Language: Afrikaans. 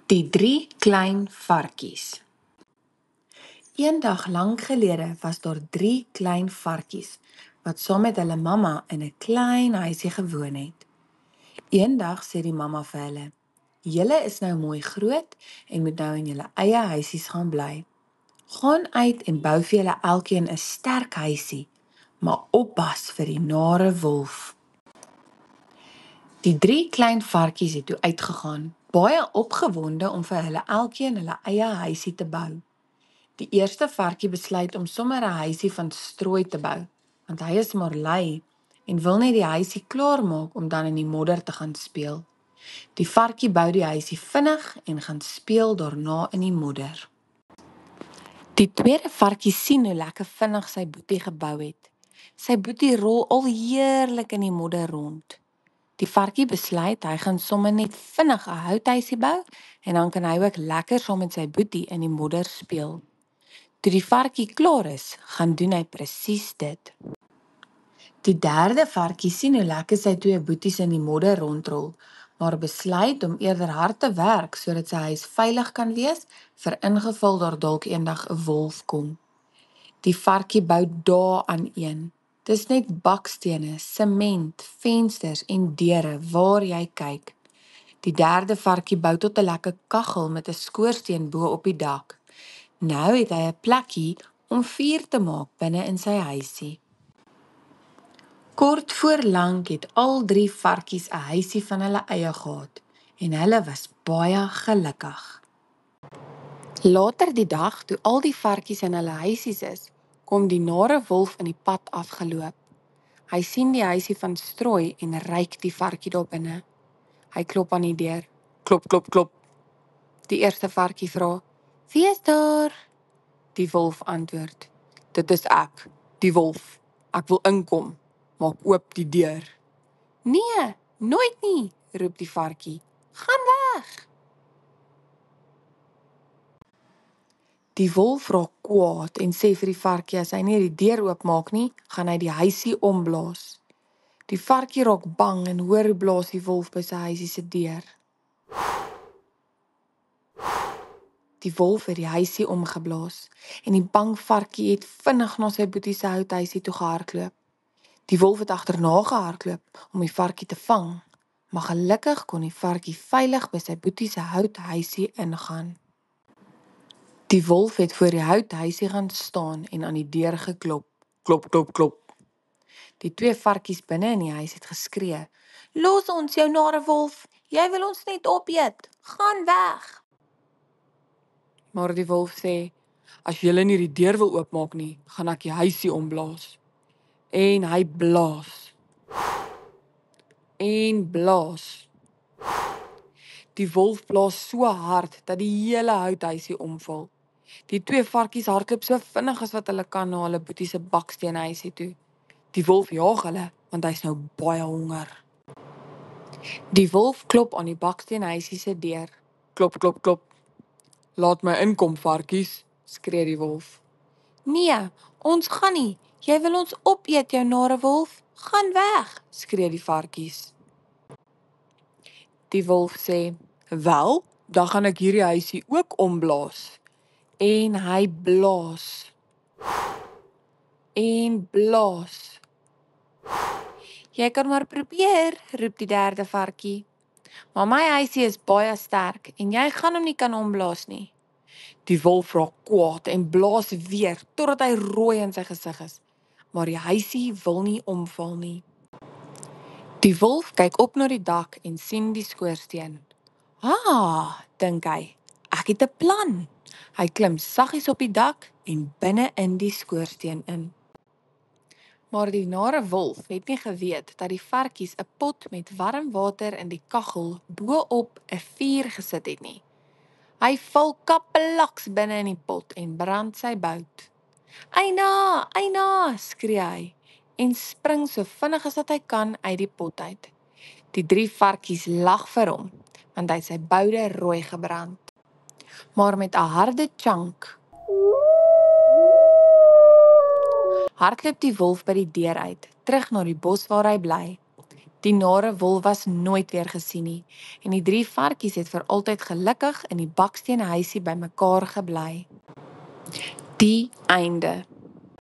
Die 3 klein varkies. Eendag lank gelede was daar 3 klein varkies wat saam met hulle mamma in 'n klein huisie gewoon het. Eendag sê die mamma vir hulle: "Julle is nou mooi groot en moet nou in julle eie huisies gaan bly. Gaan uit en bou vir julle elkeen 'n sterk huisie, maar oppas vir die nare wolf." Die 3 klein varkies het toe uitgegaan, baie opgewonde om vir hulle elkeen hulle eie huisie te bou. Die eerste varkie besluit om sommer 'n huisie van strooi te bou, want hy is maar lui en wil net die huisie klaarmaak om dan in die modder te gaan speel. Die varkie bou die huisie vinnig en gaan speel daarna in die modder. Die tweede varkie sien hoe lekker vinnig sy boetie gebou het. Sy boetie rol al heerlik in die modder rond. Die varkie besluit hy gaan sommer net vinnig 'n houthuisie bou en dan kan hy ook lekker saam met sy boetie in die modder speel. Toe die varkie klaar is, gaan doen hy presies dit. Die derde varkie sien hoe lekker sy 2 boeties in die modder rondrol, maar besluit om eerder hard te werk sodat sy huis veilig kan wees vir ingeval daar dalk eendag 'n wolf kom. Die varkie bou dae aan een. Dis net bakstene, sement, vensters en deure waar jy kyk. Die derde varkie bou tot 'n lekker kaggel met 'n skoorsteen bo op die dak. Nou het hy 'n plekkie om vuur te maak binne in sy huisie. Kort voor lank het al 3 varkies 'n huisie van hulle eie gehad en hulle was baie gelukkig. Later die dag, toe al die varkies in hulle huisies is, kom die nare wolf in die pad afgeloop. Hy sien die huisie van strooi en ruik die varkie daar binne. Hy klop aan die deur. Klop, klop, klop. Die eerste varkie vra: "Wie is daar?" Die wolf antwoord: "Dit is ek, die wolf. Ek wil inkom. Maak oop die deur." "Nee, nooit nie," roep die varkie. "Gaan weg." Die wolf raak kwaad en sê vir die varkie as hy nie die deur oopmaak nie, gaan hy die huisie omblaas. Die varkie raak bang en hoor hoe blaas die wolf by sy huisie se deur. Die wolf het die huisie omgeblaas en die bang varkie het vinnig na sy boetie se houthuisie toe gehardloop. Die wolf het agterna gehardloop om die varkie te vang, maar gelukkig kon die varkie veilig by sy boetie se houthuisie ingaan. Die wolf het voor die houthuisie gaan staan en aan die deur geklop. Klop, klop, klop. Die 2 varkies binne in die huis het geskree: "Los ons, jou nare wolf! Jy wil ons net opeet! Gaan weg!" Maar die wolf sê: "As julle nie die deur wil oopmaak nie, gaan ek die huisie omblaas." En hy blaas. En blaas. Die wolf blaas so hard dat die hele houthuisie omval. Die 2 varkies hardloop so vinnig as wat hulle kan na hulle boetie se baksteenhuisie toe. Die wolf jaag hulle, want hy's nou baie honger. Die wolf klop aan die baksteenhuisie se deur. Klop, klop, klop. "Laat my inkom, varkies," skree die wolf. "Nee, ons gaan nie. Jy wil ons opeet, jou nare wolf. Gaan weg," skree die varkies. Die wolf sê: "Wel, dan gaan ek hierdie huisie ook omblaas." En hy blaas. En blaas. "Jy kan maar probeer," roep die derde varkie. "Maar my huisie is baie sterk en jy gaan hom nie kan omblaas nie." Die wolf raak kwaad en blaas weer totdat hy rooi in sy gesig is, maar die huisie wil nie omval nie. Die wolf kyk op na die dak en sien die skoorsteen. Dink hy, ek het 'n plan. Hy klim saggies op die dak en binne in die skoorsteen in. Maar die nare wolf het nie geweet dat die varkies 'n pot met warm water in die kaggel bo-op 'n vuur gesit het nie. Hy val kaplaks binne in die pot en brand sy bout. "Eina, eina," skree hy en spring so vinnig as wat hy kan uit die pot uit. Die 3 varkies lag vir hom, want hy het sy boude rooi gebrand. Maar met 'n harde chunk hardloop die wolf by die deur uit, terug na die bos waar hy bly. Die nare wol was nooit weer gesien nie en die 3 varkies het vir altyd gelukkig in die bakstene huisie bymekaar gebly. Die einde.